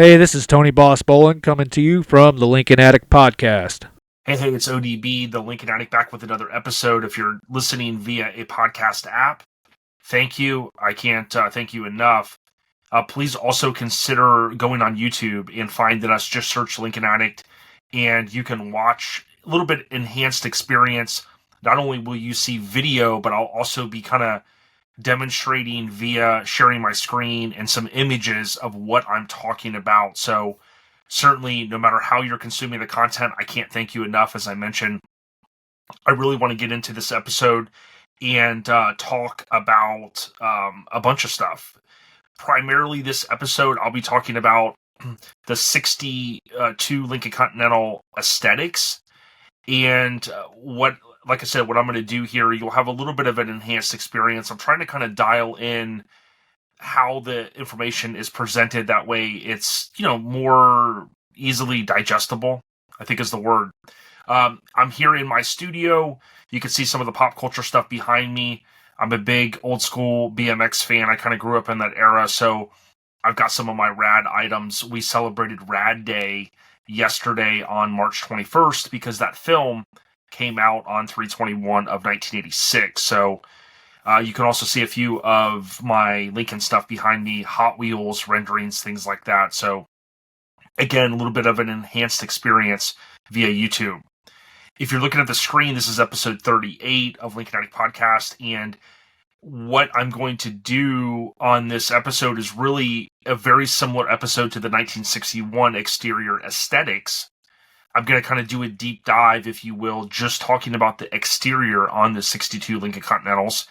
Hey, this is Tony Boss Bolin coming to you from the Lincoln Addict Podcast. Hey, it's ODB, the Lincoln Addict, back with another episode. If you're listening via a podcast app, thank you. I can't thank you enough. Please also consider going on YouTube and finding us. Just search Lincoln Addict, and you can watch a little bit enhanced experience. Not only will you see video, but I'll also be kind of demonstrating via sharing my screen and some images of what I'm talking about. So certainly, no matter how you're consuming the content, I can't thank you enough. As I mentioned, I really want to get into this episode and talk about a bunch of stuff. Primarily this episode, I'll be talking about the 62 Lincoln Continental aesthetics and like I said, what I'm going to do here, you'll have a little bit of an enhanced experience. I'm trying to kind of dial in how the information is presented. That way it's, more easily digestible, I think is the word. I'm here in my studio. You can see some of the pop culture stuff behind me. I'm a big old school BMX fan. I kind of grew up in that era, so I've got some of my rad items. We celebrated Rad Day yesterday on March 21st because that film came out on 3/21 of 1986. So you can also see a few of my Lincoln stuff behind me, Hot Wheels, renderings, things like that. So again, a little bit of an enhanced experience via YouTube. If you're looking at the screen, this is episode 38 of Lincoln Addict Podcast, and what I'm going to do on this episode is really a very similar episode to the 1961 exterior aesthetics. I'm going to kind of do a deep dive, if you will, just talking about the exterior on the 62 Lincoln Continentals.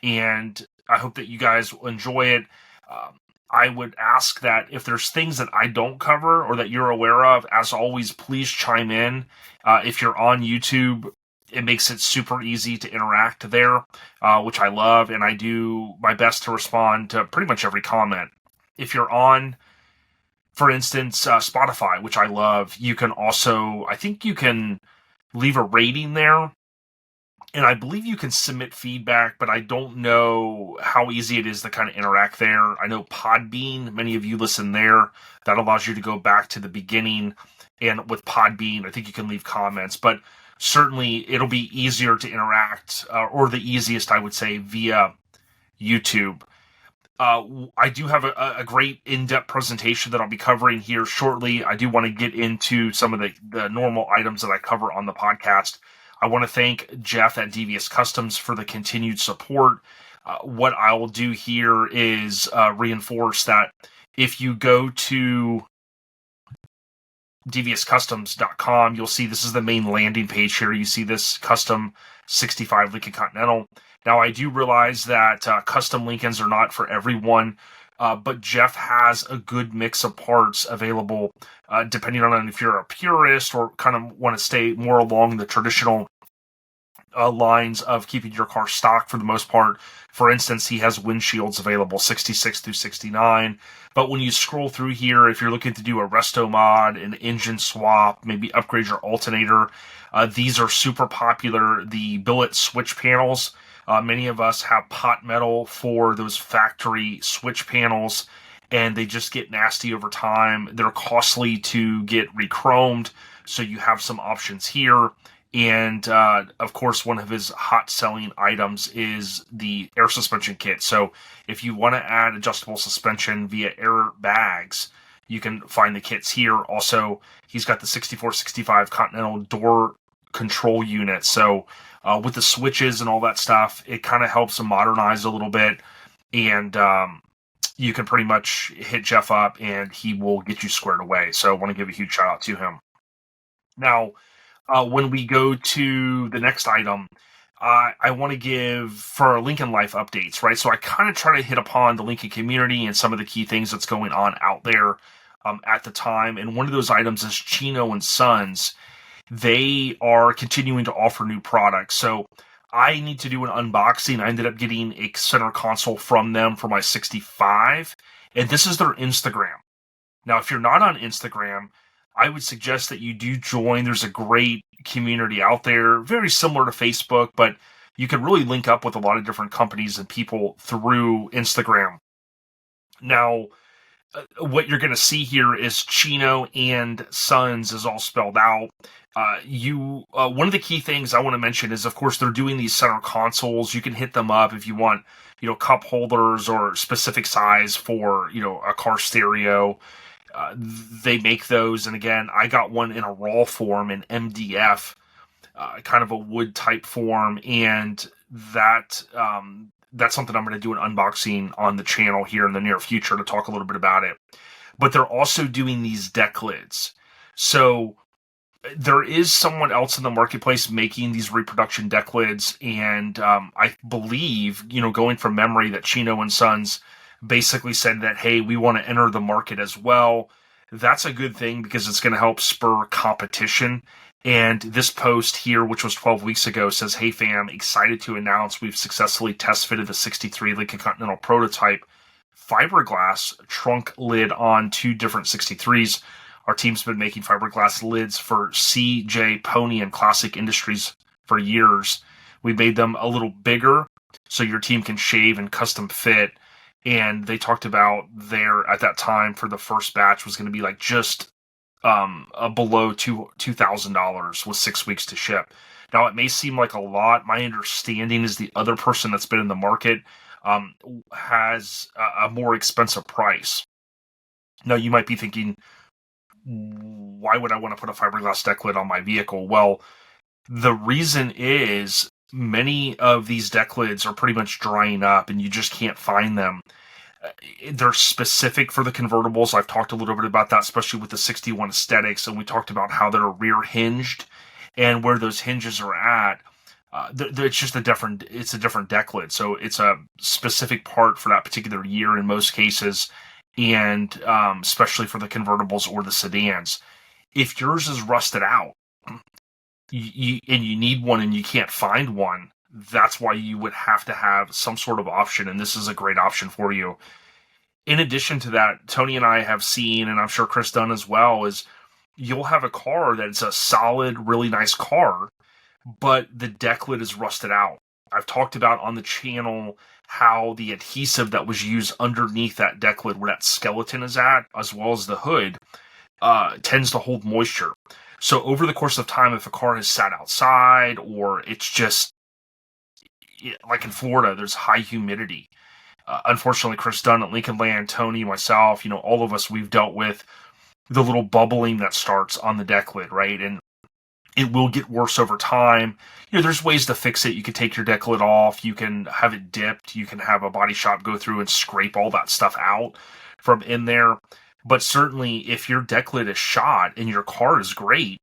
And I hope that you guys will enjoy it. I would ask that if there's things that I don't cover or that you're aware of, as always, please chime in. If you're on YouTube, it makes it super easy to interact there, which I love. And I do my best to respond to pretty much every comment. If you're on, for instance, Spotify, which I love, you can also, I think you can leave a rating there. And I believe you can submit feedback, but I don't know how easy it is to kind of interact there. I know Podbean, many of you listen there. That allows you to go back to the beginning. And with Podbean, I think you can leave comments. But certainly it'll be easier to interact, or the easiest, I would say, via YouTube. I do have a great in-depth presentation that I'll be covering here shortly. I do want to get into some of the normal items that I cover on the podcast. I want to thank Jeff at Devious Customs for the continued support. What I will do here is reinforce that if you go to deviouscustoms.com, you'll see this is the main landing page here. You see this custom 65 Lincoln Continental. Now, I do realize that custom Lincolns are not for everyone, but Jeff has a good mix of parts available, depending on if you're a purist or kind of want to stay more along the traditional lines of keeping your car stock for the most part. For instance, he has windshields available 66 through 69. But when you scroll through here, if you're looking to do a resto mod, an engine swap, maybe upgrade your alternator, these are super popular. The billet switch panels. Many of us have pot metal for those factory switch panels, and they just get nasty over time. They're costly to get re-chromed, so you have some options here. And, of course, one of his hot-selling items is the air suspension kit. So if you want to add adjustable suspension via air bags, you can find the kits here. Also, he's got the 6465 Continental door control unit. So with the switches and all that stuff, it kind of helps him modernize a little bit. And you can pretty much hit Jeff up and he will get you squared away. So I want to give a huge shout out to him. Now, when we go to the next item, I want to give for our Lincoln Life updates, right? So I kind of try to hit upon the Lincoln community and some of the key things that's going on out there at the time. And one of those items is Chino and Sons. They are continuing to offer new products. So I need to do an unboxing. I ended up getting a center console from them for my 65. And this is their Instagram. Now, if you're not on Instagram, I would suggest that you do join. There's a great community out there, very similar to Facebook, but you can really link up with a lot of different companies and people through Instagram. Now, what you're going to see here is Chino and Sons is all spelled out. One of the key things I want to mention is, of course, they're doing these center consoles. You can hit them up if you want, cup holders or specific size for, a car stereo. They make those. And again, I got one in a raw form in MDF, kind of a wood type form. And that's something I'm going to do an unboxing on the channel here in the near future to talk a little bit about it. But they're also doing these deck lids. So there is someone else in the marketplace making these reproduction deck lids. And I believe, going from memory, that Chino and Sons basically said that, hey, we want to enter the market as well. That's a good thing because it's going to help spur competition. And this post here, which was 12 weeks ago, says, hey fam, excited to announce we've successfully test fitted the 63 Lincoln Continental prototype fiberglass trunk lid on 2 different 63s. Our team's been making fiberglass lids for CJ Pony and Classic Industries for years. We made them a little bigger so your team can shave and custom fit. And they talked about at that time for the first batch was going to be like just below $2,000 with 6 weeks to ship. Now, it may seem like a lot. My understanding is the other person that's been in the market has a more expensive price. Now, you might be thinking, why would I want to put a fiberglass deck lid on my vehicle? Well, the reason is many of these deck lids are pretty much drying up and you just can't find them. They're specific for the convertibles. I've talked a little bit about that, especially with the 61 aesthetics, and we talked about how they're rear hinged and where those hinges are at. It's just a different deck lid. So it's a specific part for that particular year in most cases, and especially for the convertibles or the sedans. If yours is rusted out and you need one and you can't find one, that's why you would have to have some sort of option, and this is a great option for you. In addition to that, Tony and I have seen, and I'm sure Chris Dunn as well, is you'll have a car that's a solid, really nice car, but the deck lid is rusted out. I've talked about on the channel how the adhesive that was used underneath that deck lid, where that skeleton is at, as well as the hood, tends to hold moisture. So over the course of time, if a car has sat outside, or it's just, like in Florida, there's high humidity. Unfortunately, Chris Dunn at Lincoln Land, Tony, myself, all of us, we've dealt with the little bubbling that starts on the deck lid, right? And it will get worse over time. There's ways to fix it. You can take your deck lid off. You can have it dipped. You can have a body shop go through and scrape all that stuff out from in there. But certainly, if your deck lid is shot and your car is great,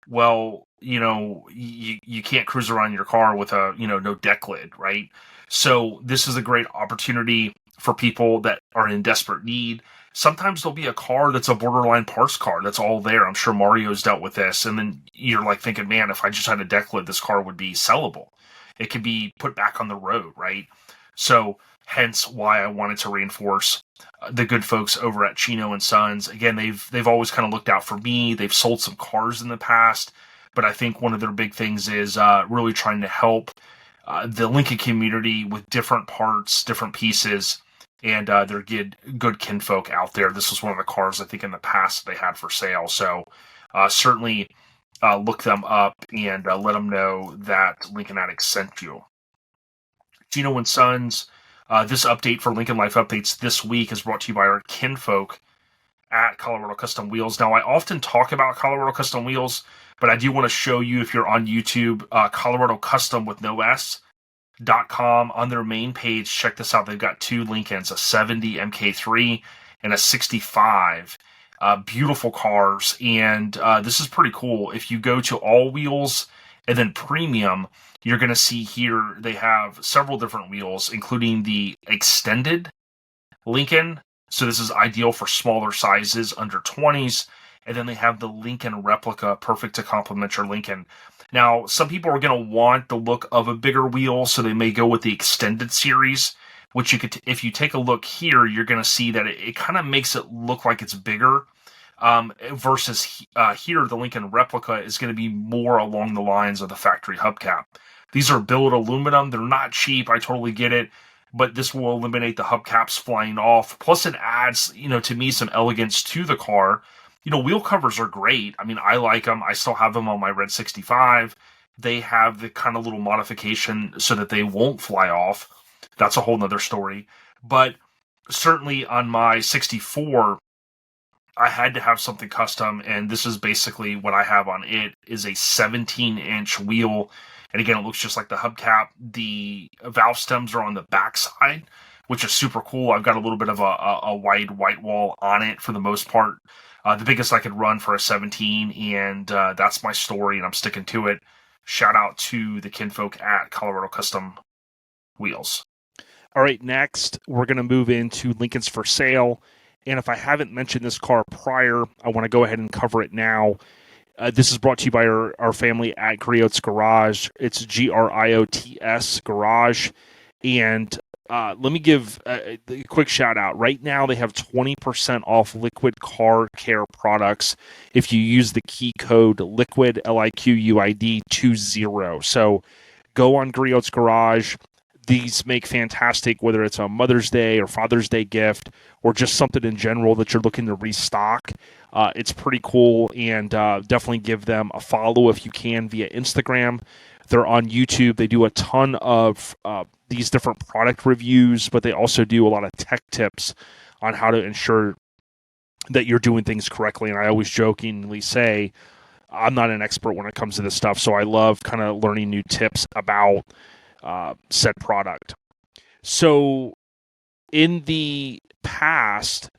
well, you can't cruise around your car with a, no deck lid, right? So this is a great opportunity for people that are in desperate need. Sometimes there'll be a car that's a borderline parts car that's all there. I'm sure Mario's dealt with this. And then you're like thinking, man, if I just had a deck lid, this car would be sellable. It could be put back on the road, right? So hence why I wanted to reinforce the good folks over at Chino and Sons. Again, they've always kind of looked out for me. They've sold some cars in the past, but I think one of their big things is really trying to help the Lincoln community with different parts, different pieces, and they're good kinfolk out there. This was one of the cars I think in the past they had for sale. So certainly look them up and let them know that Lincoln Addicts sent you. Chino and Sons, this update for Lincoln Life Updates this week is brought to you by our kinfolk at Colorado Custom Wheels. Now, I often talk about Colorado Custom Wheels, but I do want to show you, if you're on YouTube, Colorado Custom with no S.com. On their main page, check this out. They've got 2 Lincolns, a 70 MK3 and a 65. Beautiful cars, and this is pretty cool. If you go to all wheels and then premium, you're going to see here they have several different wheels, including the extended Lincoln. So this is ideal for smaller sizes, under 20s. And then they have the Lincoln replica, perfect to complement your Lincoln. Now, some people are going to want the look of a bigger wheel, so they may go with the extended series, which you could, if you take a look here, you're going to see that it kind of makes it look like it's bigger. Versus here, the Lincoln replica is going to be more along the lines of the factory hubcap. These are billet aluminum. They're not cheap. I totally get it. but this will eliminate the hubcaps flying off. Plus, it adds, to me, some elegance to the car. Wheel covers are great. I mean, I like them. I still have them on my Red 65. They have the kind of little modification so that they won't fly off. That's a whole nother story. But certainly on my 64, I had to have something custom, and this is basically what I have on it, is a 17-inch wheel. And again, it looks just like the hubcap. The valve stems are on the backside, which is super cool. I've got a little bit of a wide white wall on it for the most part. The biggest I could run for a 17, and that's my story, and I'm sticking to it. Shout out to the kinfolk at Colorado Custom Wheels. All right, next, we're going to move into Lincoln's for sale. And if I haven't mentioned this car prior, I want to go ahead and cover it now. This is brought to you by our family at Griot's Garage. It's Griots Garage. And let me give a quick shout out. Right now, they have 20% off liquid car care products if you use the key code LIQUID, LIQUID 20. So go on Griot's Garage. These make fantastic, whether it's a Mother's Day or Father's Day gift or just something in general that you're looking to restock. It's pretty cool, and definitely give them a follow if you can via Instagram. They're on YouTube. They do a ton of these different product reviews, but they also do a lot of tech tips on how to ensure that you're doing things correctly. And I always jokingly say, I'm not an expert when it comes to this stuff, so I love kind of learning new tips about said product. So in the past,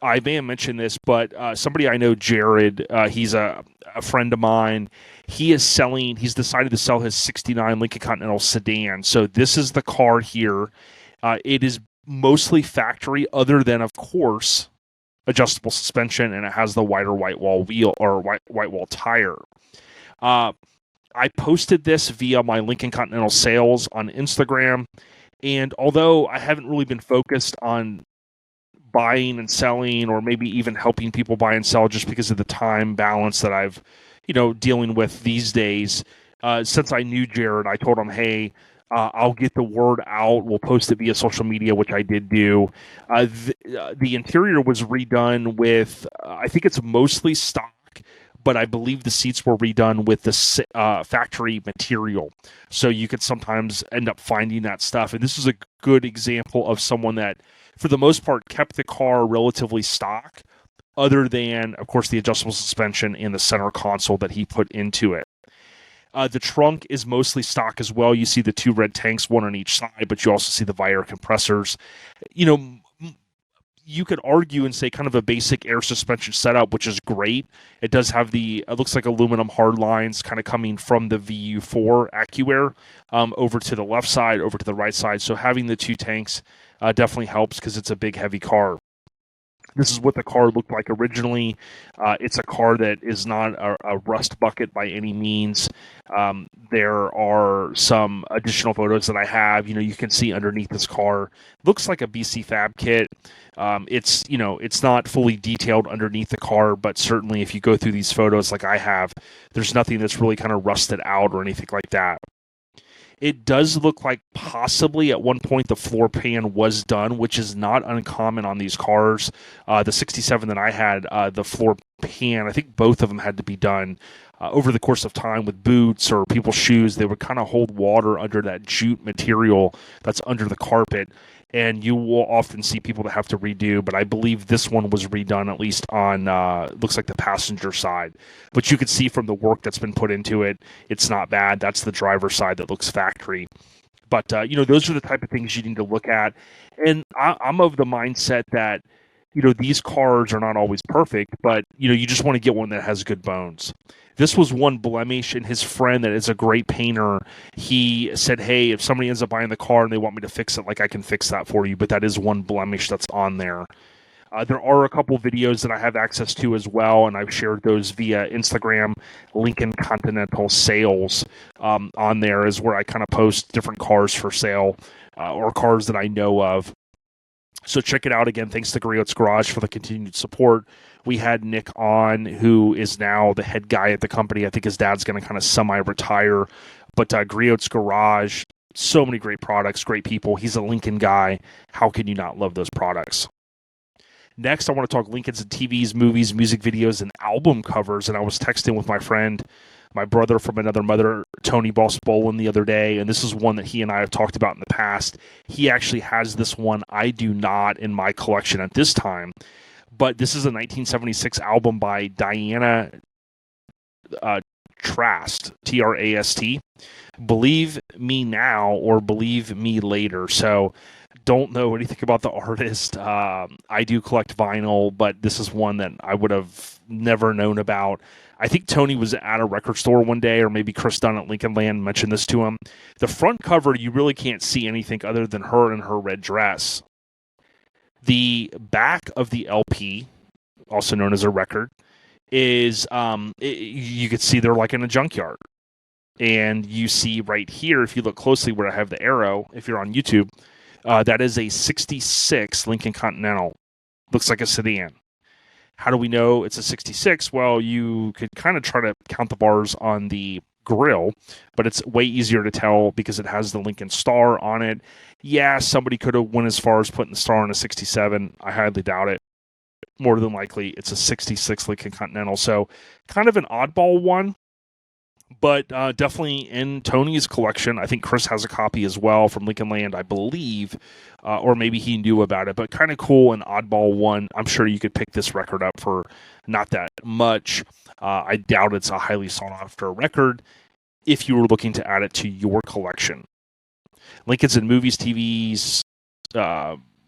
I may have mentioned this, but somebody I know, Jared, he's a friend of mine. He's decided to sell his 69 Lincoln Continental sedan. So this is the car here. It is mostly factory, other than, of course, adjustable suspension, and it has the wider white wall wheel or white wall tire. I posted this via my Lincoln Continental sales on Instagram, and although I haven't really been focused on buying and selling, or maybe even helping people buy and sell, just because of the time balance that I've, dealing with these days, since I knew Jared, I told him, hey, I'll get the word out. We'll post it via social media, which I did do. The interior was redone with, I think it's mostly stock, but I believe the seats were redone with the factory material. So you could sometimes end up finding that stuff. And this is a good example of someone that, for the most part, kept the car relatively stock, other than, of course, the adjustable suspension and the center console that he put into it. The trunk is mostly stock as well. You see the two red tanks, one on each side, but you also see the Viator compressors. You could argue and say kind of a basic air suspension setup, which is great. It does have it looks like aluminum hard lines kind of coming from the VU4 AccuAir over to the left side, over to the right side. So having the two tanks definitely helps, because it's a big, heavy car. This is what the car looked like originally. It's a car that is not a rust bucket by any means. There are some additional photos that I have. You can see underneath this car. Looks like a BC Fab kit. It's not fully detailed underneath the car, but certainly if you go through these photos like I have, there's nothing that's really kind of rusted out or anything like that. It does look like possibly at one point the floor pan was done, which is not uncommon on these cars. The 67 that I had, the floor pan, I think both of them had to be done over the course of time with boots or people's shoes. They would kind of hold water under that jute material that's under the carpet. And you will often see people that have to redo, but I believe this one was redone, at least on, looks like the passenger side. But you could see from the work that's been put into it, it's not bad. That's the driver's side that looks factory. But, those are the type of things you need to look at. And I'm of the mindset that, these cars are not always perfect, but, you just want to get one that has good bones. This was one blemish, and his friend that is a great painter, he said, hey, if somebody ends up buying the car and they want me to fix it, I can fix that for you, but that is one blemish that's on there. There are a couple videos that I have access to as well, and I've shared those via Instagram. Lincoln Continental Sales on there is where I kind of post different cars for sale or cars that I know of. So check it out again. Thanks to Griot's Garage for the continued support. We had Nick on, who is now the head guy at the company. I think his dad's going to kind of semi-retire. But Griot's Garage So many great products, great people. He's a Lincoln guy. How can you not love those products? Next, I want to talk Lincolns and TVs, movies, music videos, and album covers. And I was texting with my friend, my brother from another mother, Tony Boss Bolin, the other day. And this is one that he and I have talked about in the past. He actually has this one. I do not in my collection at this time. But this is a 1976 album by Diana Trast, T-R-A-S-T. Believe Me Now or Believe Me Later. So don't know anything about the artist. I do collect vinyl, but this is one that I would have never known about. I think Tony was at a record store one day, or maybe Chris Dunn at Lincoln Land mentioned this to him. The front cover, you really can't see anything other than her in her red dress. The back of the LP, also known as a record, is you could see they're like in a junkyard. And you see right here, if you look closely where I have the arrow, if you're on YouTube, that is a 66 Lincoln Continental. Looks like a sedan. How do we know it's a 66? Well, you could kind of try to count the bars on the grill, but it's way easier to tell because it has the Lincoln Star on it. Yeah, somebody could have went as far as putting the star on a 67. I highly doubt it. More than likely, it's a 66 Lincoln Continental. So kind of an oddball one, but definitely in Tony's collection. I think Chris has a copy as well from Lincoln Land, I believe, or maybe he knew about it, but kind of cool and oddball one. I'm sure you could pick this record up for not that much. I doubt it's a highly sought after record if you were looking to add it to your collection. Lincolns in movies, TVs,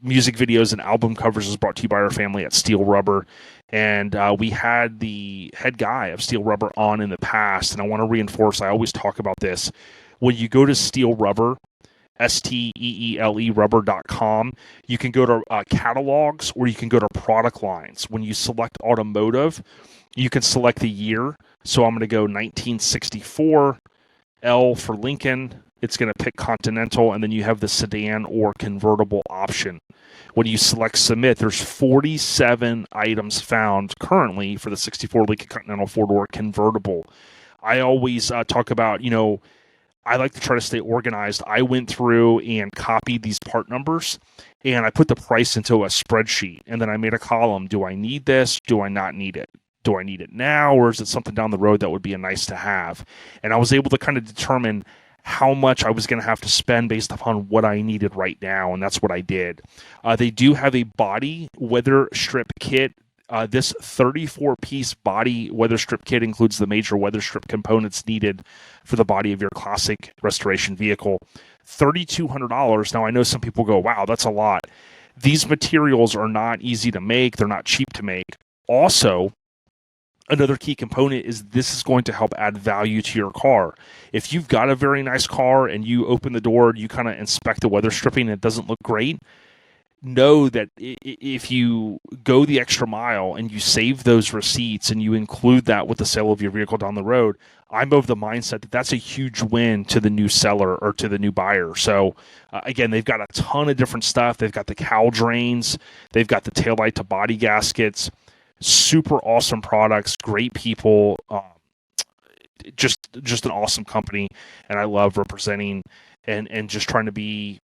music videos, and album covers is brought to you by our family at Steel Rubber. And we had the head guy of Steel Rubber on in the past, and I want to reinforce, I always talk about this. When you go to Steel Rubber, STEELE rubber.com, you can go to catalogs or you can go to product lines. When you select automotive, you can select the year. So I'm going to go 1964, L for Lincoln. It's going to pick Continental, and then you have the sedan or convertible option. When you select submit, there's 47 items found currently for the 64 Lincoln Continental four-door convertible. I always talk about, I like to try to stay organized. I went through and copied these part numbers, and I put the price into a spreadsheet, and then I made a column. Do I need this? Do I not need it? Do I need it now, or is it something down the road that would be a nice to have? And I was able to kind of determine how much I was going to have to spend based upon what I needed right now, and that's what I did. They do have a body weather strip kit. This 34-piece body weather strip kit includes the major weather strip components needed for the body of your classic restoration vehicle. $3,200. Now, I know some people go, wow, that's a lot. These materials are not easy to make. They're not cheap to make. Also, another key component is this is going to help add value to your car. If you've got a very nice car and you open the door, you kind of inspect the weather stripping and it doesn't look great, know that if you go the extra mile and you save those receipts and you include that with the sale of your vehicle down the road, I'm of the mindset that that's a huge win to the new seller or to the new buyer. So again, they've got a ton of different stuff. They've got the cowl drains. They've got the taillight to body gaskets. Super awesome products, great people, just an awesome company, and I love representing and just trying to be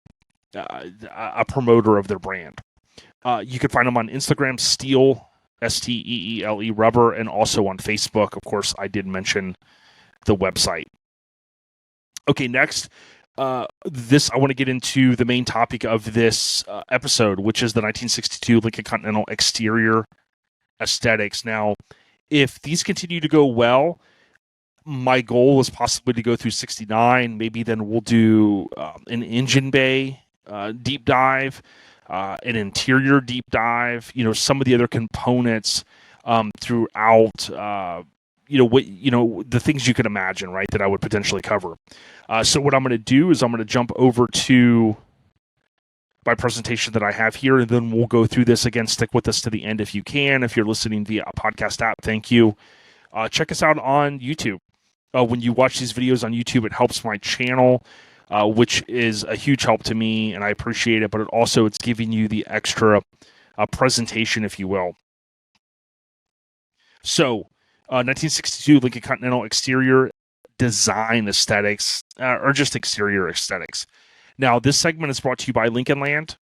a promoter of their brand. You can find them on Instagram, Steel, STEELE Rubber, and also on Facebook. Of course, I did mention the website. Okay, next, I want to get into the main topic of this episode, which is the 1962 Lincoln Continental exterior aesthetics. Now, if these continue to go well, my goal is possibly to go through 69. Maybe then we'll do an engine bay deep dive, an interior deep dive. Some of the other components throughout. The things you could imagine, right? That I would potentially cover. So what I'm going to do is I'm going to jump over to my presentation that I have here, and then we'll go through this again. Stick with us to the end if you can. If you're listening via a podcast app, thank you. Check us out on YouTube. When you watch these videos on YouTube, it helps my channel, which is a huge help to me, and I appreciate it, but it's giving you the extra presentation, if you will. So, 1962 Lincoln Continental exterior design aesthetics or just exterior aesthetics. Now, this segment is brought to you by Lincoln Land.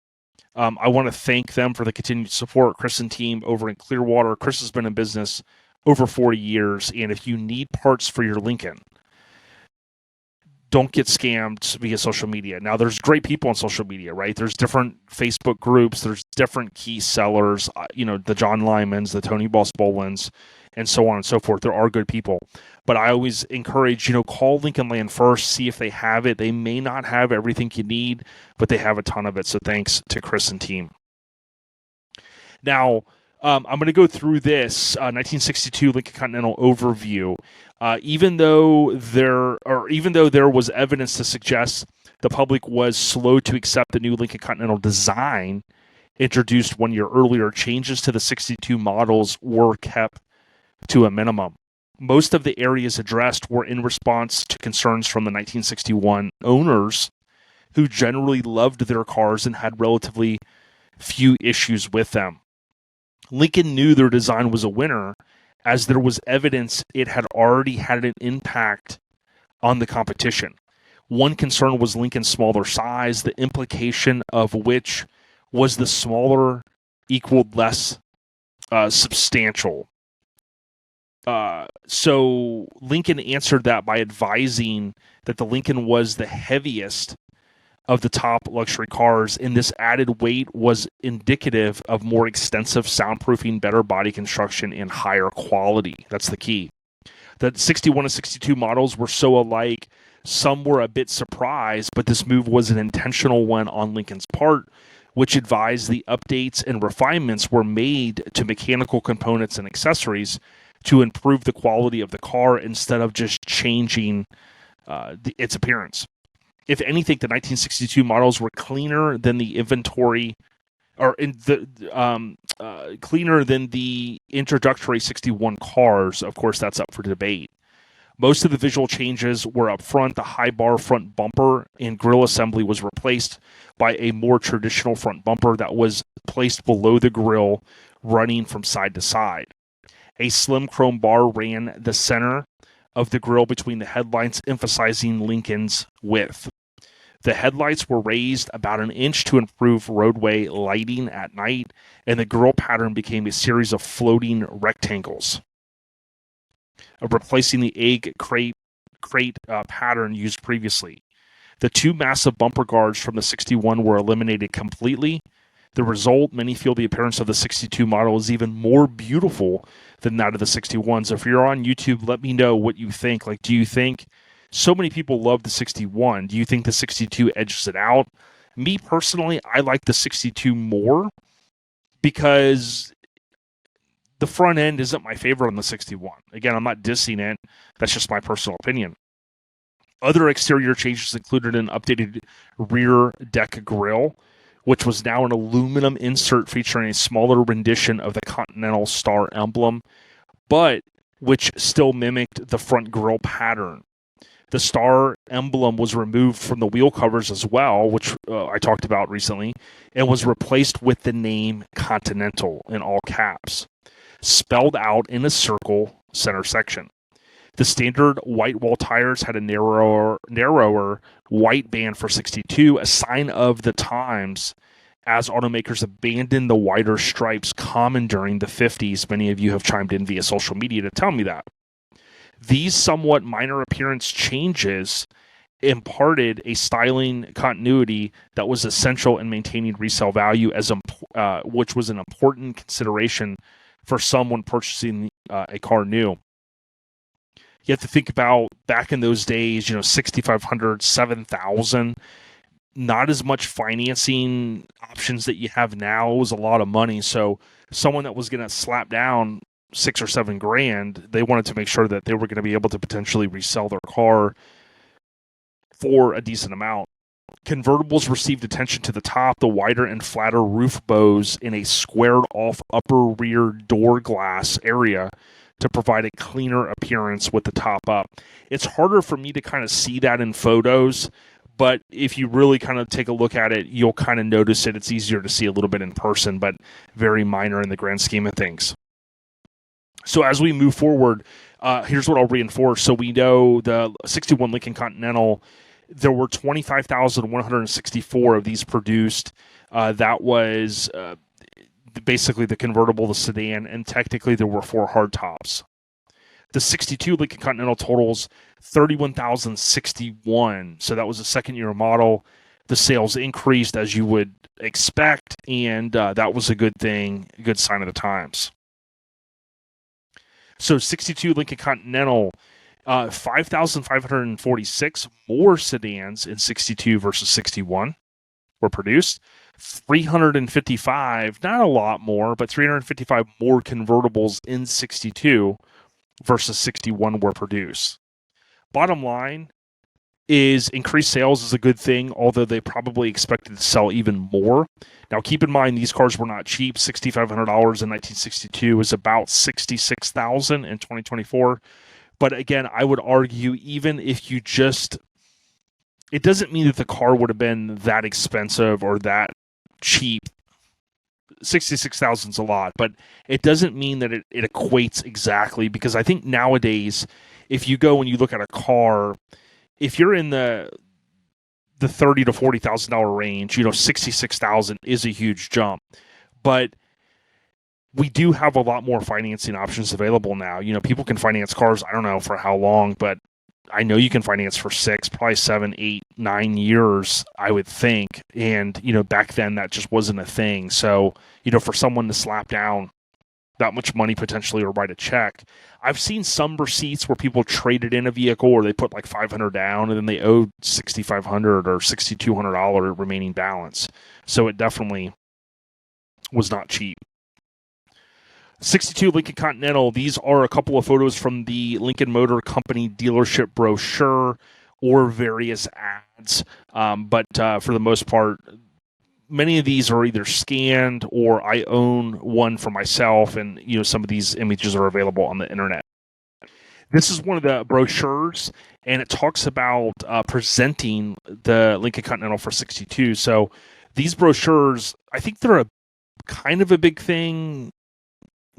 I want to thank them for the continued support. Chris and team over in Clearwater. Chris has been in business over 40 years, and if you need parts for your Lincoln, don't get scammed via social media. Now, there's great people on social media, right? There's different Facebook groups. There's different key sellers, the John Lymans, the Tony Boss Bolins, and so on and so forth. There are good people. But I always encourage, call Lincoln Land first, see if they have it. They may not have everything you need, but they have a ton of it. So thanks to Chris and team. Now, I'm going to go through this 1962 Lincoln Continental overview. Even though there was evidence to suggest the public was slow to accept the new Lincoln Continental design introduced 1 year earlier, changes to the 62 models were kept to a minimum. Most of the areas addressed were in response to concerns from the 1961 owners, who generally loved their cars and had relatively few issues with them. Lincoln knew their design was a winner, as there was evidence it had already had an impact on the competition. One concern was Lincoln's smaller size, the implication of which was the smaller equaled less substantial. So Lincoln answered that by advising that the Lincoln was the heaviest of the top luxury cars, and this added weight was indicative of more extensive soundproofing, better body construction, and higher quality. That's the key. The 61 and 62 models were so alike, some were a bit surprised, but this move was an intentional one on Lincoln's part, which advised the updates and refinements were made to mechanical components and accessories to improve the quality of the car instead of just changing its appearance. If anything, the 1962 models were cleaner than the inventory, cleaner than the introductory 61 cars. Of course, that's up for debate. Most of the visual changes were up front. The high bar front bumper and grille assembly was replaced by a more traditional front bumper that was placed below the grille, running from side to side. A slim chrome bar ran the center of the grille between the headlights, emphasizing Lincoln's width. The headlights were raised about an inch to improve roadway lighting at night, and the grille pattern became a series of floating rectangles, replacing the egg crate pattern used previously. The two massive bumper guards from the 61 were eliminated completely. The result, many feel the appearance of the 62 model is even more beautiful than that of the 61. So if you're on YouTube, let me know what you think. Like, do you think so many people love the 61? Do you think the 62 edges it out? Me personally, I like the 62 more because the front end isn't my favorite on the 61. Again, I'm not dissing it. That's just my personal opinion. Other exterior changes included an updated rear deck grille, which was now an aluminum insert featuring a smaller rendition of the Continental Star emblem, but which still mimicked the front grille pattern. The star emblem was removed from the wheel covers as well, which I talked about recently, and was replaced with the name Continental in all caps, spelled out in a circle center section. The standard white wall tires had a narrower white band for 62, a sign of the times as automakers abandoned the wider stripes common during the 50s. Many of you have chimed in via social media to tell me that. These somewhat minor appearance changes imparted a styling continuity that was essential in maintaining resale value, which was an important consideration for someone purchasing a car new. You have to think about back in those days, $6,500, $7,000, not as much financing options that you have now. It was a lot of money. So someone that was going to slap down $6,000 or $7,000, they wanted to make sure that they were going to be able to potentially resell their car for a decent amount. Convertibles received attention to the top, the wider and flatter roof bows in a squared off upper rear door glass area to provide a cleaner appearance with the top up. It's harder for me to kind of see that in photos, but if you really kind of take a look at it, you'll kind of notice it. It's easier to see a little bit in person, but very minor in the grand scheme of things. So as we move forward, Here's what I'll reinforce. So we know the 61 Lincoln Continental, there were 25,164 of these produced. That was basically the convertible, the sedan, and technically there were 4 hardtops. The 62 Lincoln Continental totals 31,061. So that was a second-year model. The sales increased as you would expect, and that was a good thing, a good sign of the times. So 62 Lincoln Continental, 5,546 more sedans in 62 versus 61 were produced. 355, not a lot more, but 355 more convertibles in 62 versus 61 were produced. Bottom line is increased sales is a good thing, although they probably expected to sell even more. Now, keep in mind, these cars were not cheap. $6,500 in 1962 is about $66,000 in 2024. But again, I would argue, even if you just... It doesn't mean that the car would have been that expensive or that cheap. $66,000 is a lot, but it doesn't mean that it equates exactly, because I think nowadays, if you go and you look at a car, if you're in the $30,000 to $40,000 range, $66,000 is a huge jump. But we do have a lot more financing options available now. People can finance cars, I don't know for how long, but I know you can finance for 6, probably 7, 8, 9 years, I would think. And, back then that just wasn't a thing. So, for someone to slap down that much money potentially or write a check. I've seen some receipts where people traded in a vehicle or they put like $500 down and then they owed $6,500 or $6,200 remaining balance. So it definitely was not cheap. 62 Lincoln Continental, these are a couple of photos from the Lincoln Motor Company dealership brochure or various ads. But for the most part, many of these are either scanned or I own one for myself, and some of these images are available on the internet. This is one of the brochures, and it talks about presenting the Lincoln Continental for 62. So these brochures, I think they're kind of a big thing.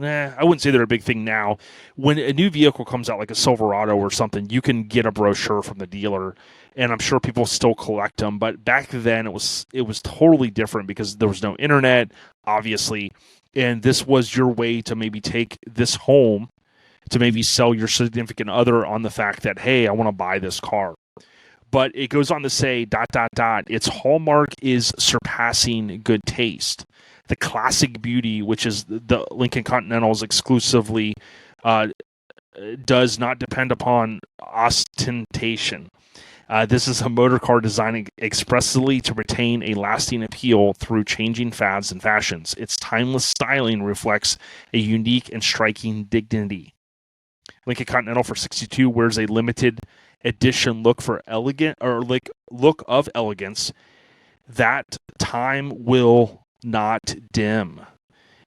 I wouldn't say they're a big thing now. When a new vehicle comes out, like a Silverado or something, you can get a brochure from the dealer, and I'm sure people still collect them. But back then, it was totally different because there was no internet, obviously, and this was your way to maybe take this home to maybe sell your significant other on the fact that, hey, I want to buy this car. But it goes on to say, ... its hallmark is surpassing good taste. The classic beauty, which is the Lincoln Continentals exclusively, does not depend upon ostentation. This is a motor car designed expressly to retain a lasting appeal through changing fads and fashions. Its timeless styling reflects a unique and striking dignity. Lincoln Continental for 62 wears a limited edition look of elegance that time will not dim.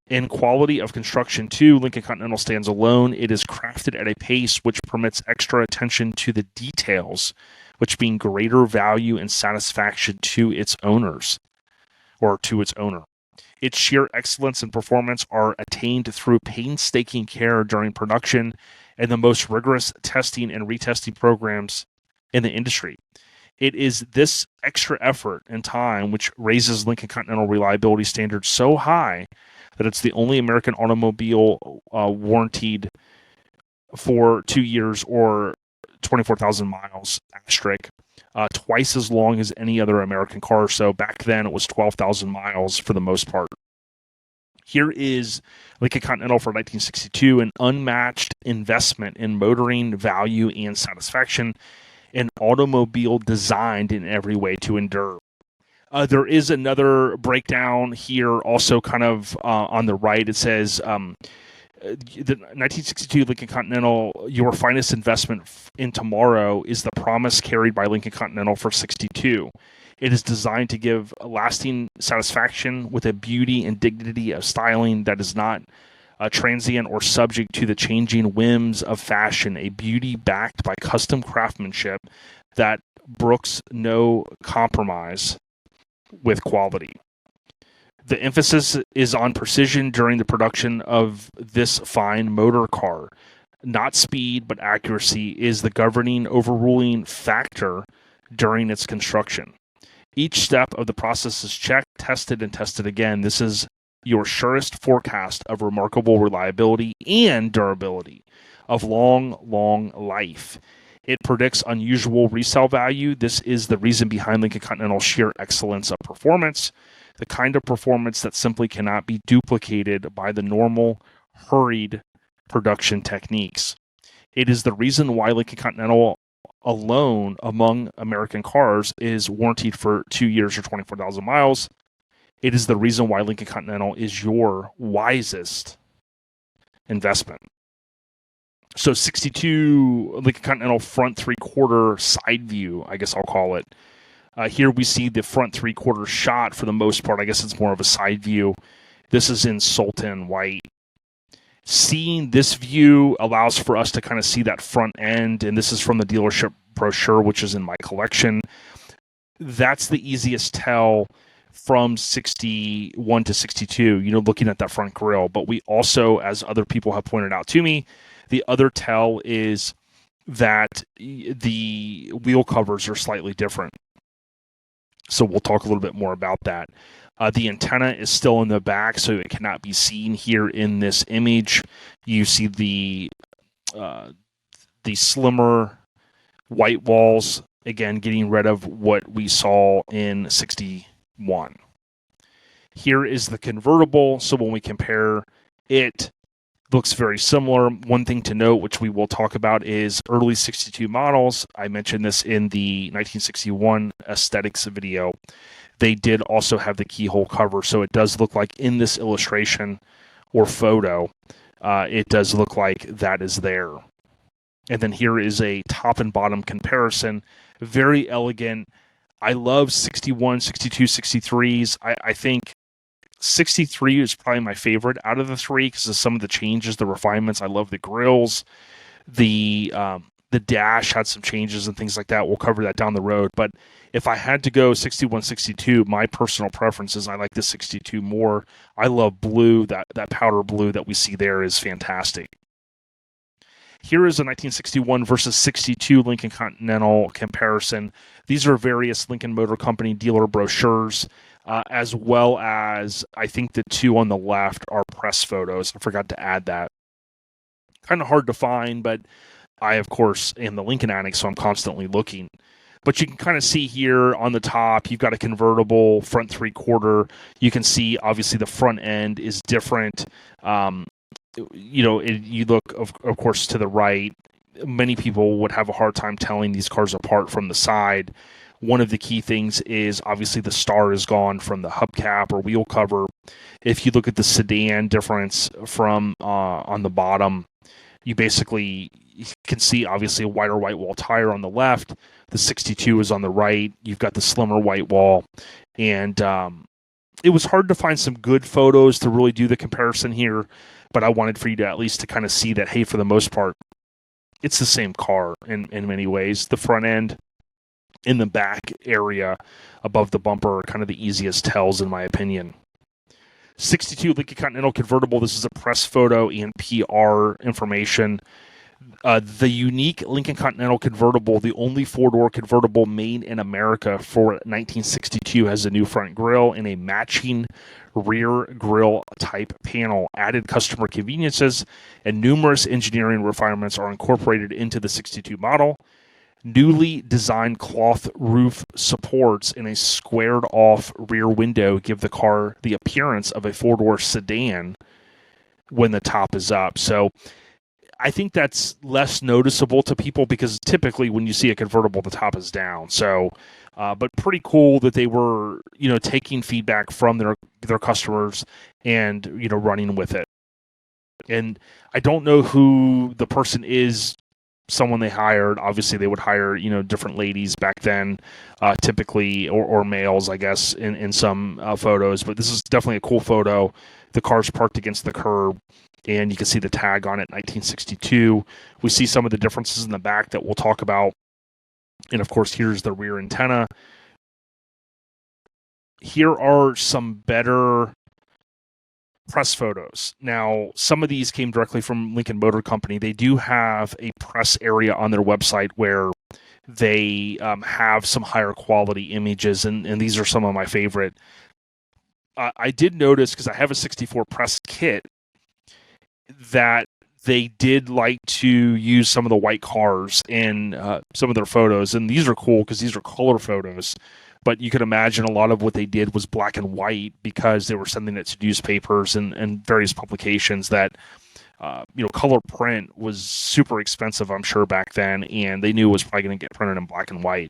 In quality of construction, too, Lincoln Continental stands alone. It is crafted at a pace which permits extra attention to the details, which mean greater value and satisfaction to its owners, or to its owner. Its sheer excellence and performance are attained through painstaking care during production and the most rigorous testing and retesting programs in the industry. It is this extra effort and time which raises Lincoln Continental reliability standards so high that it's the only American automobile warranted for 2 years or 24,000 miles, asterisk, twice as long as any other American car. So back then it was 12,000 miles for the most part. Here is Lincoln Continental for 1962, an unmatched investment in motoring value and satisfaction, an automobile designed in every way to endure. There is another breakdown here, also kind of on the right. It says, the 1962 Lincoln Continental, your finest investment in tomorrow, is the promise carried by Lincoln Continental for 62. It is designed to give a lasting satisfaction with a beauty and dignity of styling that is not transient or subject to the changing whims of fashion, a beauty backed by custom craftsmanship that brooks no compromise with quality. The emphasis is on precision during the production of this fine motor car. not speed, but accuracy, is the governing overruling factor during its construction. Each step of the process is checked, tested, and tested again. This is your surest forecast of remarkable reliability and durability, of long life. It predicts unusual resale value. This is the reason behind Lincoln Continental's sheer excellence of performance, the kind of performance that simply cannot be duplicated by the normal, hurried production techniques. It is the reason why Lincoln Continental alone among American cars is warranted for 2 years or 24,000 miles. It is the reason why Lincoln Continental is your wisest investment. So 62 Lincoln Continental front three-quarter side view, I guess I'll call it. Here we see the front three-quarter shot for the most part. I guess it's more of a side view. This is in Sultan white. Seeing this view allows for us to kind of see that front end, and this is from the dealership brochure, which is in my collection. That's the easiest tell from 61 to 62, looking at that front grille. But we also, as other people have pointed out to me, the other tell is that the wheel covers are slightly different. So we'll talk a little bit more about that. The antenna is still in the back, so it cannot be seen here in this image. You see the slimmer white walls, again, getting rid of what we saw in 61. Here is the convertible, so when we compare it, looks very similar. One thing to note, which we will talk about, is early 62 models. I mentioned this in the 1961 aesthetics video. They did also have the keyhole cover, so it does look like in this illustration or photo, it does look like that is there. And then here is a top and bottom comparison. Very elegant. I love 61, 62, 63s. I think 63 is probably my favorite out of the three because of some of the changes, the refinements. I love the grills. The dash had some changes and things like that. We'll cover that down the road. But if I had to go 61, 62, my personal preference is I like the 62 more. I love blue. That powder blue that we see there is fantastic. Here is a 1961 versus 62 Lincoln Continental comparison. These are various Lincoln Motor Company dealer brochures, as well as I think the two on the left are press photos. I forgot to add that. Kind of hard to find, but I, of course, am the Lincoln Addict, so I'm constantly looking. But you can kind of see here on the top, you've got a convertible front three-quarter. You can see, obviously, the front end is different. You look, of course, to the right. Many people would have a hard time telling these cars apart from the side. One of the key things is, obviously, the star is gone from the hubcap or wheel cover. If you look at the sedan difference from on the bottom, you basically can see, obviously, a wider white wall tire on the left. The 62 is on the right. You've got the slimmer white wall. And it was hard to find some good photos to really do the comparison here, but I wanted for you to at least to kind of see that, hey, for the most part, it's the same car in many ways. The front end in the back area above the bumper are kind of the easiest tells, in my opinion. 62 Lincoln Continental convertible. This is a press photo and PR information. The unique Lincoln Continental convertible, the only four-door convertible made in America for 1962, has a new front grille and a matching rear grille type panel. Added customer conveniences and numerous engineering refinements are incorporated into the 62 model. Newly designed cloth roof supports and a squared-off rear window give the car the appearance of a four-door sedan when the top is up. So I think that's less noticeable to people because typically when you see a convertible, the top is down. So, but pretty cool that they were, taking feedback from their customers and, running with it. And I don't know who the person is, someone they hired. Obviously they would hire, different ladies back then, typically, or males, I guess, in some photos. But this is definitely a cool photo. The car's parked against the curb, and you can see the tag on it, 1962. We see some of the differences in the back that we'll talk about. And, of course, here's the rear antenna. Here are some better press photos. Now, some of these came directly from Lincoln Motor Company. They do have a press area on their website where they have some higher quality images, and these are some of my favorite. I did notice, because I have a 64 press kit, that they did like to use some of the white cars in some of their photos, and these are cool because these are color photos. But you can imagine a lot of what they did was black and white because they were sending it to newspapers and various publications that, color print was super expensive, I'm sure, back then, and they knew it was probably going to get printed in black and white.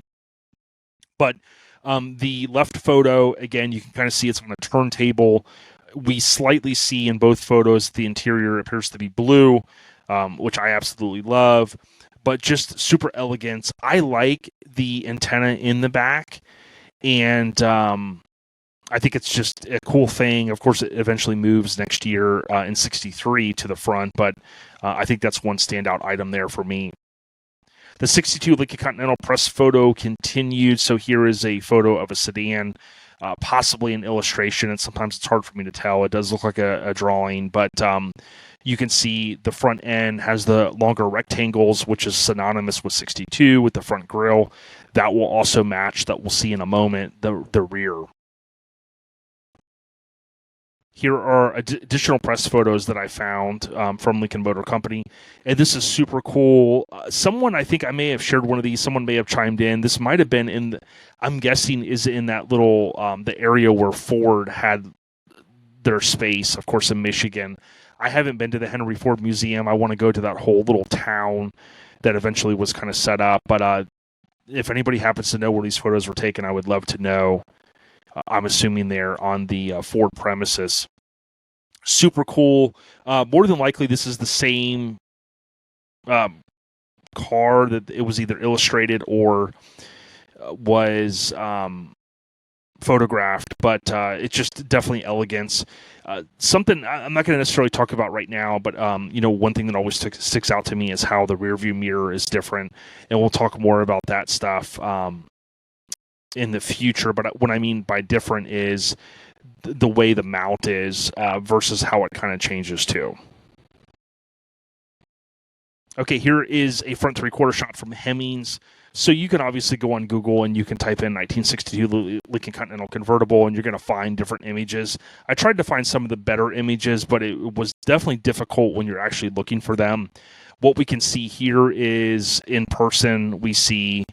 But the left photo, again, you can kind of see it's on a turntable. We slightly see in both photos the interior appears to be blue, which I absolutely love, but just super elegant. I like the antenna in the back, and I think it's just a cool thing. Of course, it eventually moves next year in 63 to the front, but I think that's one standout item there for me. The 62 Lincoln Continental press photo continued, so here is a photo of a sedan, possibly an illustration, and sometimes it's hard for me to tell. It does look like a drawing, but you can see the front end has the longer rectangles, which is synonymous with 62 with the front grille. That will also match, that we'll see in a moment, the rear. Here are additional press photos that I found from Lincoln Motor Company, and this is super cool. Someone, I think I may have shared one of these. Someone may have chimed in. This might have been in, I'm guessing, is in that little, the area where Ford had their space, of course, in Michigan. I haven't been to the Henry Ford Museum. I want to go to that whole little town that eventually was kind of set up. But if anybody happens to know where these photos were taken, I would love to know. I'm assuming they're on the Ford premises. Super cool. More than likely, this is the same car that it was either illustrated or was photographed, but it's just definitely elegance. Something I'm not going to necessarily talk about right now, but one thing that always sticks out to me is how the rear view mirror is different, and we'll talk more about that stuff in the future. But what I mean by different is the way the mount is versus how it kind of changes too. Okay, here is a front three-quarter shot from Hemmings. So you can obviously go on Google and you can type in 1962 Lincoln Continental convertible, and you're going to find different images. I tried to find some of the better images, but it was definitely difficult when you're actually looking for them. What we can see here is, in person, we see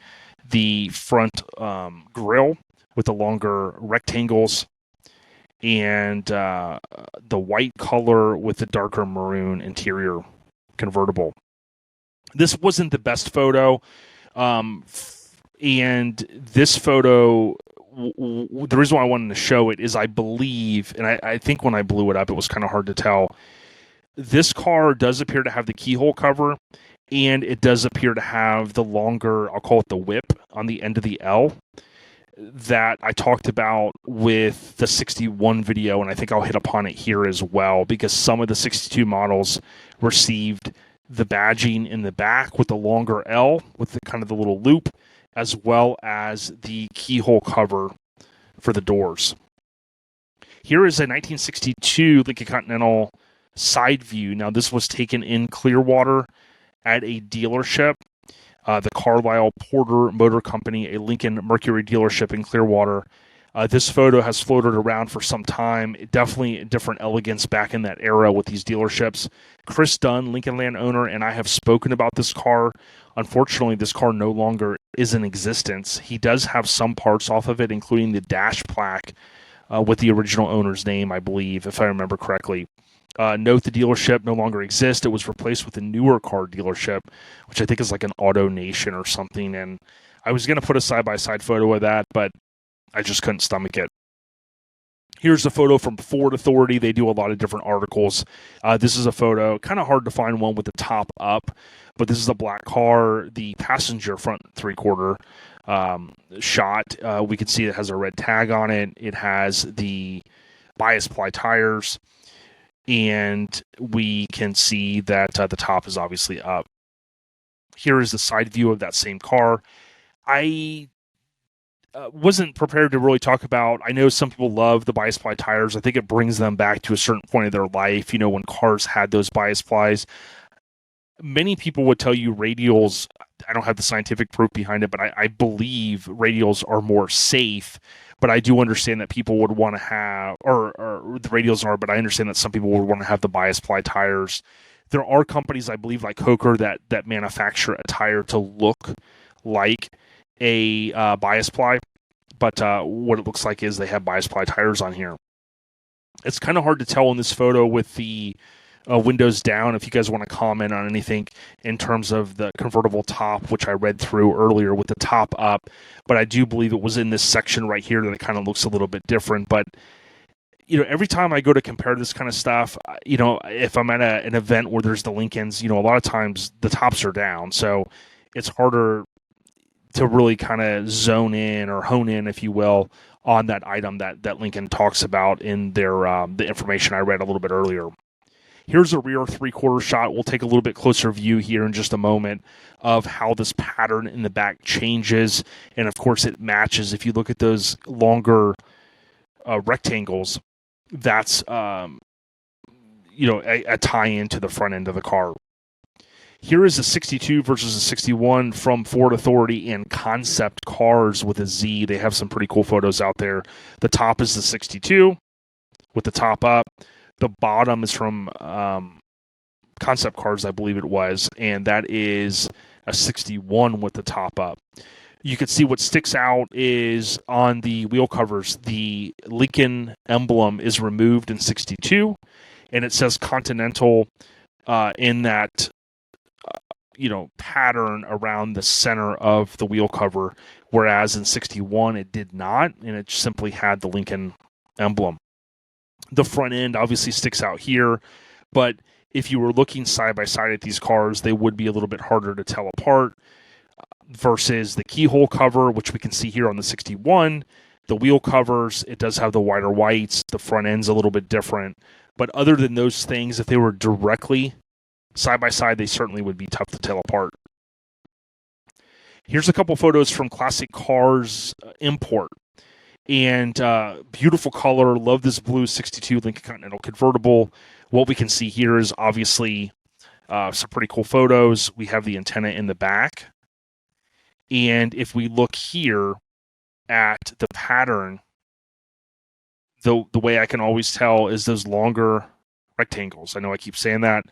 the front grille with the longer rectangles and the white color with the darker maroon interior convertible. This wasn't the best photo, and this photo, the reason why I wanted to show it is I believe, and I think when I blew it up, it was kind of hard to tell. This car does appear to have the keyhole cover, and it does appear to have the longer, I'll call it the whip, on the end of the L that I talked about with the 61 video, and I think I'll hit upon it here as well, because some of the 62 models received the badging in the back with the longer L with the kind of the little loop, as well as the keyhole cover for the doors. Here is a 1962 Lincoln Continental side view. Now, this was taken in Clearwater at a dealership, the Carlisle Porter Motor Company, a Lincoln Mercury dealership in Clearwater. This photo has floated around for some time. Definitely a different elegance back in that era with these dealerships. Chris Dunn, Lincoln Land owner, and I have spoken about this car. Unfortunately, this car no longer is in existence. He does have some parts off of it, including the dash plaque with the original owner's name, I believe, if I remember correctly. Note the dealership no longer exists. It was replaced with a newer car dealership, which I think is like an Auto Nation or something. And I was going to put a side-by-side photo of that, but I just couldn't stomach it. Here's a photo from Ford Authority. They do a lot of different articles. This is a photo, kind of hard to find one with the top up, but this is a black car. The passenger front three-quarter shot, we can see it has a red tag on it. It has the bias ply tires, and we can see that the top is obviously up. Here is the side view of that same car. I wasn't prepared to really talk about. I know some people love the bias ply tires. I think it brings them back to a certain point of their life, when cars had those bias plies. Many people would tell you radials, I don't have the scientific proof behind it, but I believe radials are more safe. But I do understand that people would want to have, or the radials are, but I understand that some people would want to have the bias ply tires. There are companies, I believe, like Coker, that manufacture a tire to look like a bias ply. But what it looks like is they have bias ply tires on here. It's kind of hard to tell in this photo with the windows down. If you guys want to comment on anything in terms of the convertible top, which I read through earlier with the top up, but I do believe it was in this section right here that it kind of looks a little bit different. But every time I go to compare this kind of stuff, if I'm at an event where there's the Lincolns, a lot of times the tops are down, so it's harder to really kind of zone in or hone in, if you will, on that item that Lincoln talks about in their the information I read a little bit earlier. Here's a rear three-quarter shot. We'll take a little bit closer view here in just a moment of how this pattern in the back changes. And, of course, it matches. If you look at those longer rectangles, that's, a tie-in to the front end of the car. Here is a 62 versus a 61 from Ford Authority and Concept Cars with a Z. They have some pretty cool photos out there. The top is the 62 with the top up. The bottom is from Concept Cars, I believe it was, and that is a 61 with the top up. You can see what sticks out is on the wheel covers, the Lincoln emblem is removed in 62, and it says Continental in that pattern around the center of the wheel cover, whereas in 61 it did not, and it simply had the Lincoln emblem. The front end obviously sticks out here, but if you were looking side by side at these cars, they would be a little bit harder to tell apart versus the keyhole cover, which we can see here on the 61. The wheel covers, it does have the wider whites. The front end's a little bit different. But other than those things, if they were directly side by side, they certainly would be tough to tell apart. Here's a couple photos from Classic Cars Import. And beautiful color. Love this blue 62 Lincoln Continental convertible. What we can see here is obviously some pretty cool photos. We have the antenna in the back. And if we look here at the pattern, the way I can always tell is those longer rectangles. I know I keep saying that.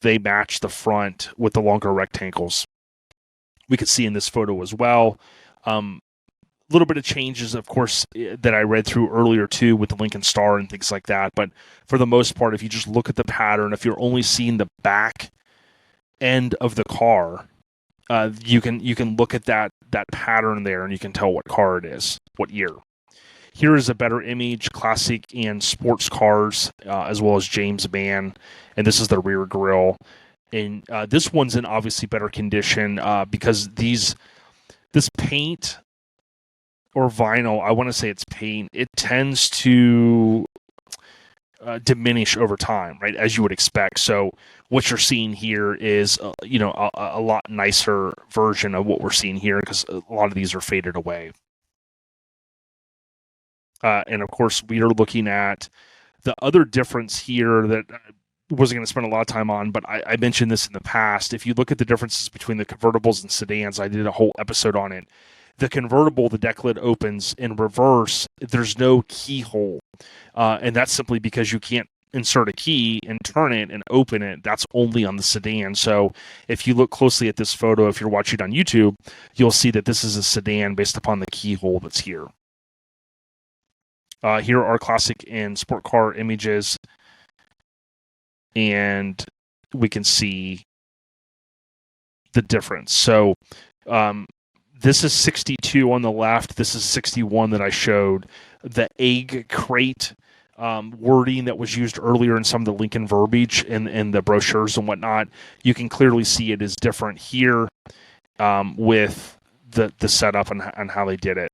They match the front with the longer rectangles. We could see in this photo as well. Little bit of changes, of course, that I read through earlier too with the Lincoln Star and things like that. But for the most part, if you just look at the pattern, if you're only seeing the back end of the car, you can look at that pattern there and you can tell what car it is, what year. Here is a better image, classic and sports cars, as well as James Mann, and this is the rear grille. And this one's in obviously better condition because this paint or vinyl, I want to say it's paint, it tends to diminish over time, right, as you would expect. So what you're seeing here is, a lot nicer version of what we're seeing here because a lot of these are faded away. And, of course, we are looking at the other difference here that I wasn't going to spend a lot of time on, but I mentioned this in the past. If you look at the differences between the convertibles and sedans, I did a whole episode on it. The convertible, the deck lid opens in reverse. There's no keyhole. And that's simply because you can't insert a key and turn it and open it. That's only on the sedan. So if you look closely at this photo, if you're watching on YouTube, you'll see that this is a sedan based upon the keyhole that's here. Here are classic and sport car images. And we can see the difference. So, this is 62 on the left. This is 61 that I showed. The egg crate wording that was used earlier in some of the Lincoln verbiage in the brochures and whatnot, you can clearly see it is different here with the setup and how they did it.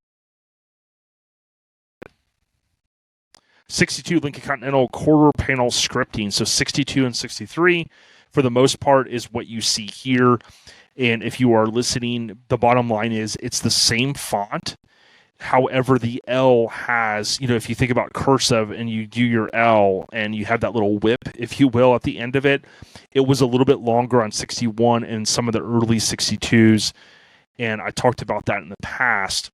62 Lincoln Continental quarter panel scripting. So 62 and 63, for the most part, is what you see here. And if you are listening, the bottom line is it's the same font. However, the L has, if you think about cursive and you do your L and you have that little whip, if you will, at the end of it, it was a little bit longer on 61 and some of the early 62s. And I talked about that in the past.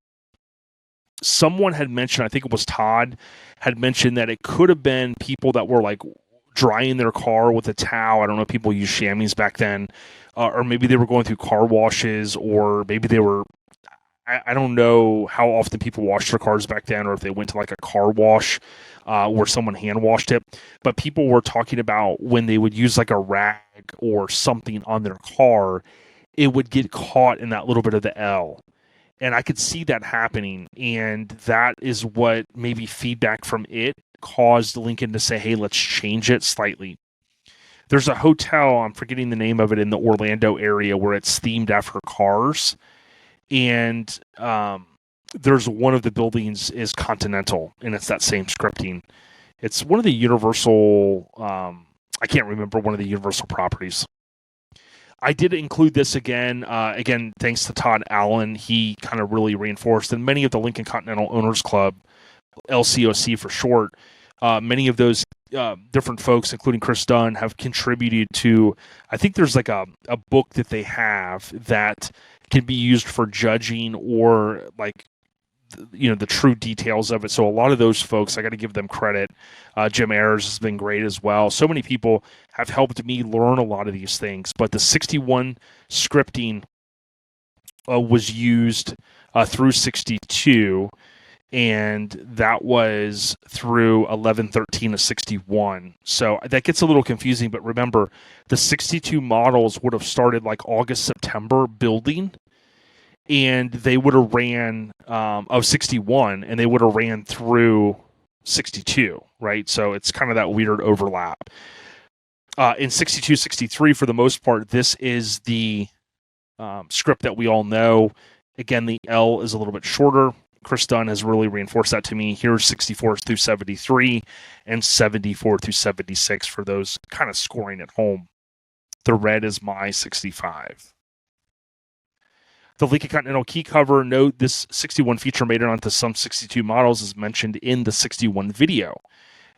Someone had mentioned, I think it was Todd, had mentioned that it could have been people that were like drying their car with a towel. I don't know if people used chamois back then, or maybe they were going through car washes, or maybe they were, I don't know how often people washed their cars back then, or if they went to like a car wash where someone hand washed it. But people were talking about when they would use like a rag or something on their car, it would get caught in that little bit of the L. And I could see that happening, and that is what maybe feedback from it caused Lincoln to say, hey, let's change it slightly. There's a hotel, I'm forgetting the name of it, in the Orlando area where it's themed after cars. And there's one of the buildings is Continental, and it's that same scripting. It's one of the Universal, I can't remember one of the Universal properties. I did include this again, thanks to Todd Allen. He kind of really reinforced, and many of the Lincoln Continental Owners Club, LCOC for short, many of those different folks, including Chris Dunn, have contributed to, I think there's like a book that they have that can be used for judging or like, the true details of it. So a lot of those folks, I got to give them credit. Jim Ayers has been great as well. So many people have helped me learn a lot of these things. But the 61 scripting was used through 62, and that was through 1113 to 61. So that gets a little confusing. But remember, the 62 models would have started like August, September building. And they would have ran of 61, and they would have ran through 62, right? So it's kind of that weird overlap. In 62, 63, for the most part, this is the script that we all know. Again, the L is a little bit shorter. Chris Dunn has really reinforced that to me. Here's 64 through 73 and 74 through 76 for those kind of scoring at home. The red is my 65. The Lincoln Continental key cover, note this 61 feature made it onto some 62 models as mentioned in the 61 video.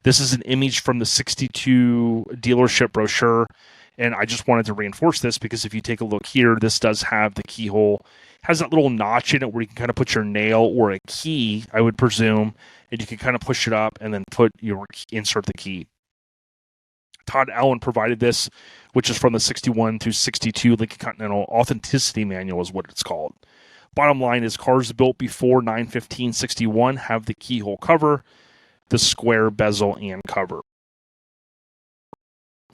This is an image from the 62 dealership brochure, and I just wanted to reinforce this because if you take a look here, this does have the keyhole. It has that little notch in it where you can kind of put your nail or a key, I would presume, and you can kind of push it up and then insert the key. Todd Allen provided this, which is from the 61 through 62 Lincoln Continental Authenticity Manual is what it's called. Bottom line is cars built before 9/15/61 have the keyhole cover, the square bezel and cover.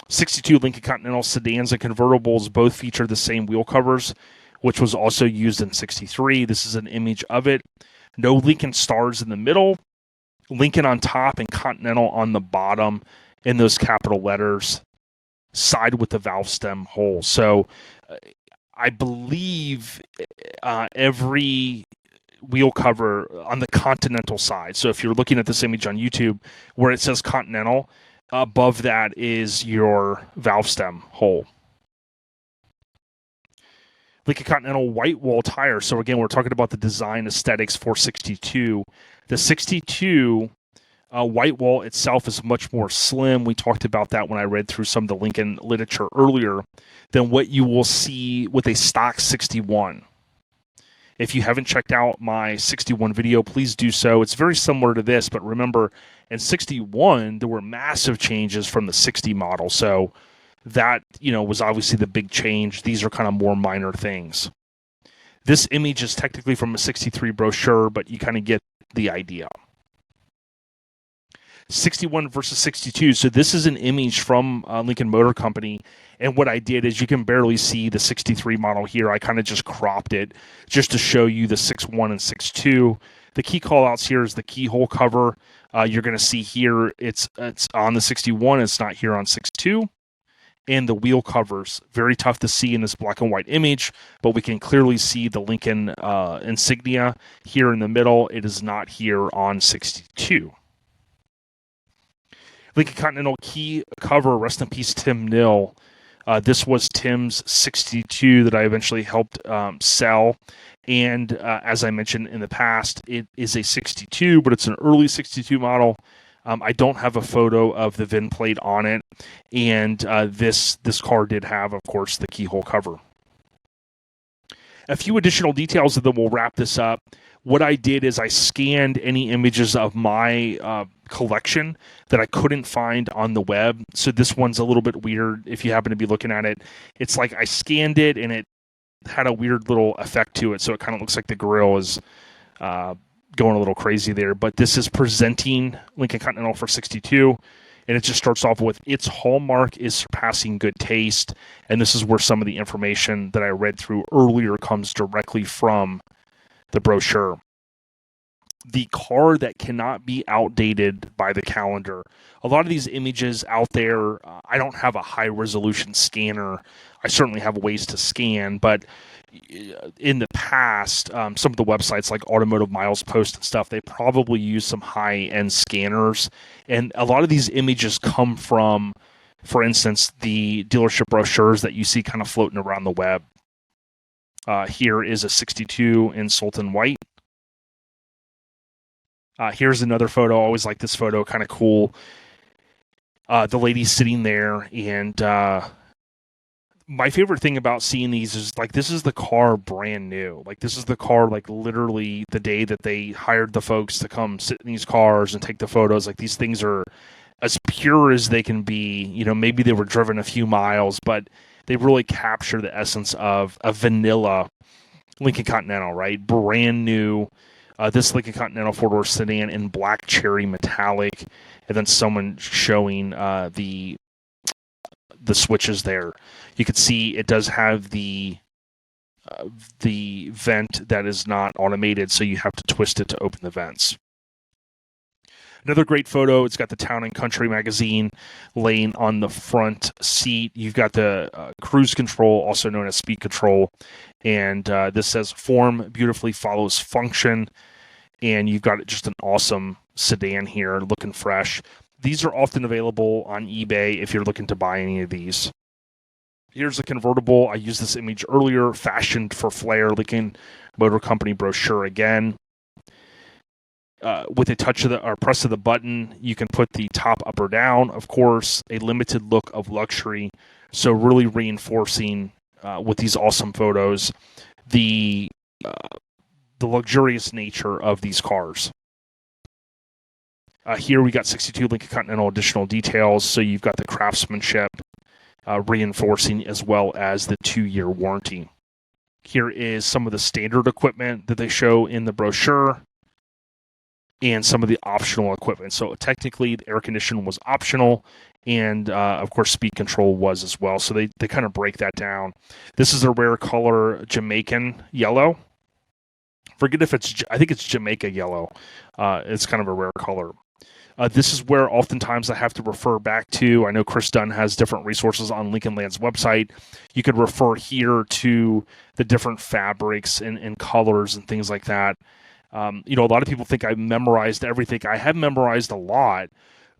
62 Lincoln Continental sedans and convertibles both feature the same wheel covers, which was also used in 63. This is an image of it. No Lincoln stars in the middle, Lincoln on top and Continental on the bottom in those capital letters, side with the valve stem hole. So I believe every wheel cover on the Continental side, so if you're looking at this image on YouTube where it says Continental, above that is your valve stem hole. Lincoln Continental white wall tire. So again, we're talking about the design aesthetics for 62. The 62 white wall itself is much more slim. We talked about that when I read through some of the Lincoln literature earlier than what you will see with a stock 61. If you haven't checked out my 61 video, please do so. It's very similar to this, but remember, in 61, there were massive changes from the 60 model. So that, was obviously the big change. These are kind of more minor things. This image is technically from a 63 brochure, but you kind of get the idea. 61 versus 62. So this is an image from Lincoln Motor Company. And what I did is you can barely see the 63 model here. I kind of just cropped it just to show you the 6.1 and 6.2. The key callouts here is the keyhole cover. You're going to see here it's on the 61. It's not here on 6.2. And the wheel covers, very tough to see in this black and white image, but we can clearly see the Lincoln insignia here in the middle. It is not here on 62. Lincoln Continental key cover, rest in peace, Tim Nill. This was Tim's 62 that I eventually helped sell. And as I mentioned in the past, it is a 62, but it's an early 62 model. I don't have a photo of the VIN plate on it. And this car did have, of course, the keyhole cover. A few additional details, and then we'll wrap this up. What I did is I scanned any images of my collection that I couldn't find on the web. So this one's a little bit weird if you happen to be looking at it. It's like I scanned it and it had a weird little effect to it. So it kind of looks like the grill is going a little crazy there. But this is presenting Lincoln Continental for 62. And it just starts off with, its hallmark is surpassing good taste. And this is where some of the information that I read through earlier comes directly from the brochure. The car that cannot be outdated by the calendar. A lot of these images out there, I don't have a high resolution scanner. I certainly have ways to scan, but in the past, some of the websites like Automotive Miles Post and stuff, they probably use some high-end scanners. And a lot of these images come from, for instance, the dealership brochures that you see kind of floating around the web. Here is a 62 in Sultan White. Here's another photo. I always like this photo, kind of cool. The lady's sitting there, and my favorite thing about seeing these is, like, this is the car brand new. Like, this is the car, like, literally the day that they hired the folks to come sit in these cars and take the photos. Like, these things are as pure as they can be. You know, maybe they were driven a few miles, but they really capture the essence of a vanilla Lincoln Continental, right? Brand new. This Lincoln Continental four-door sedan in black cherry metallic, and then someone showing the switches there. You can see it does have the vent that is not automated, so you have to twist it to open the vents. Another great photo, it's got the Town and Country magazine laying on the front seat. You've got the cruise control, also known as speed control. And this says, form beautifully follows function. And you've got just an awesome sedan here, looking fresh. These are often available on eBay if you're looking to buy any of these. Here's a convertible. I used this image earlier, fashioned for Flair, Lincoln Motor Company brochure again. With a touch of or press of the button, you can put the top up or down. Of course, a limited look of luxury. So really reinforcing with these awesome photos the luxurious nature of these cars. Here we got 62 Lincoln Continental additional details. So you've got the craftsmanship reinforcing, as well as the 2-year warranty. Here is some of the standard equipment that they show in the brochure, and some of the optional equipment. So technically, the air conditioning was optional, and of course, speed control was as well. So they kind of break that down. This is a rare color, Jamaican yellow. Forget if it's, I think it's Jamaica yellow. It's kind of a rare color. This is where oftentimes I have to refer back to. I know Chris Dunn has different resources on Lincoln Land's website. You could refer here to the different fabrics and colors and things like that. You know, a lot of people think I memorized everything. I have memorized a lot,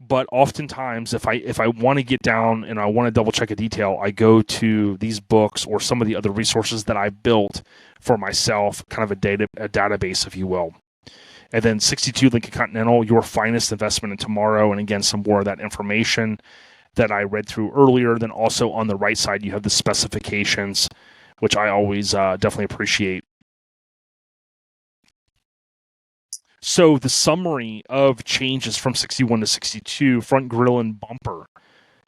but oftentimes if I want to get down and I want to double check a detail, I go to these books or some of the other resources that I built for myself, kind of a database, if you will. And then 62 Lincoln Continental, your finest investment in tomorrow. And again, some more of that information that I read through earlier. Then also on the right side, you have the specifications, which I always definitely appreciate. So the summary of changes from 61 to 62, front grille and bumper.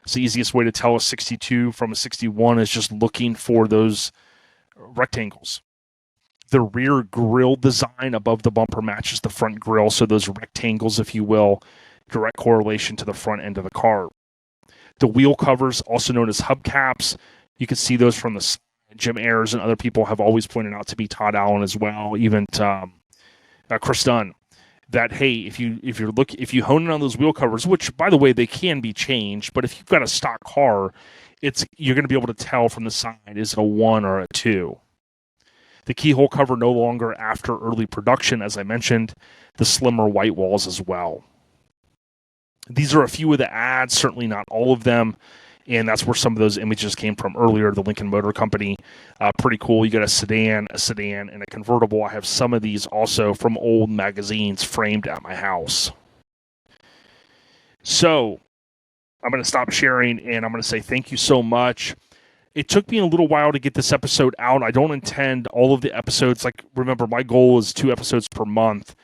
It's the easiest way to tell a 62 from a 61 is just looking for those rectangles. The rear grille design above the bumper matches the front grille, so those rectangles, if you will, direct correlation to the front end of the car. The wheel covers, also known as hubcaps, you can see those from the side. Jim Ayers and other people have always pointed out to be Todd Allen as well, even Chris Dunn. That, hey, if you hone in on those wheel covers, which by the way they can be changed, but if you've got a stock car, you're going to be able to tell from the side, is it a 1 or a 2? The keyhole cover no longer after early production, as I mentioned. The slimmer white walls as well. These are a few of the ads, certainly not all of them. And that's where some of those images came from earlier, the Lincoln Motor Company. Pretty cool. You got a sedan, and a convertible. I have some of these also from old magazines framed at my house. So I'm going to stop sharing, and I'm going to say thank you so much. It took me a little while to get this episode out. I don't intend all of the episodes. Like, remember, my goal is 2 episodes per month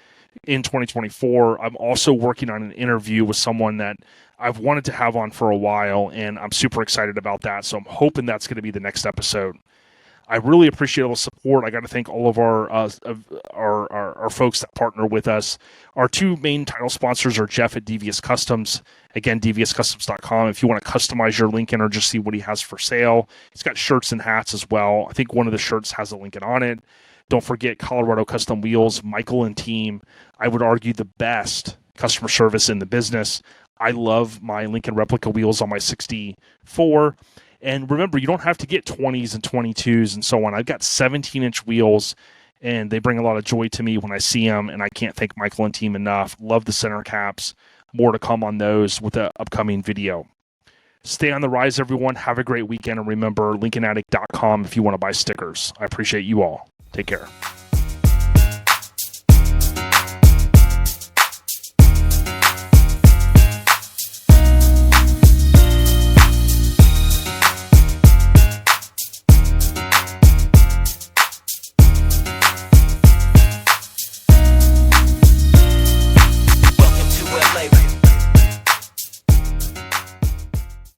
in 2024. I'm also working on an interview with someone that I've wanted to have on for a while, and I'm super excited about that. So I'm hoping that's going to be the next episode. I really appreciate all the support. I got to thank all of our folks that partner with us. Our 2 main title sponsors are Jeff at Devious Customs. Again, deviouscustoms.com. If you want to customize your Lincoln or just see what he has for sale, he's got shirts and hats as well. I think one of the shirts has a Lincoln on it. Don't forget Colorado Custom Wheels, Michael and team. I would argue the best customer service in the business. I love my Lincoln replica wheels on my 64. And remember, you don't have to get 20s and 22s and so on. I've got 17-inch wheels, and they bring a lot of joy to me when I see them, and I can't thank Michael and team enough. Love the center caps. More to come on those with the upcoming video. Stay on the rise, everyone. Have a great weekend, and remember, LincolnAddict.com if you want to buy stickers. I appreciate you all. Take care.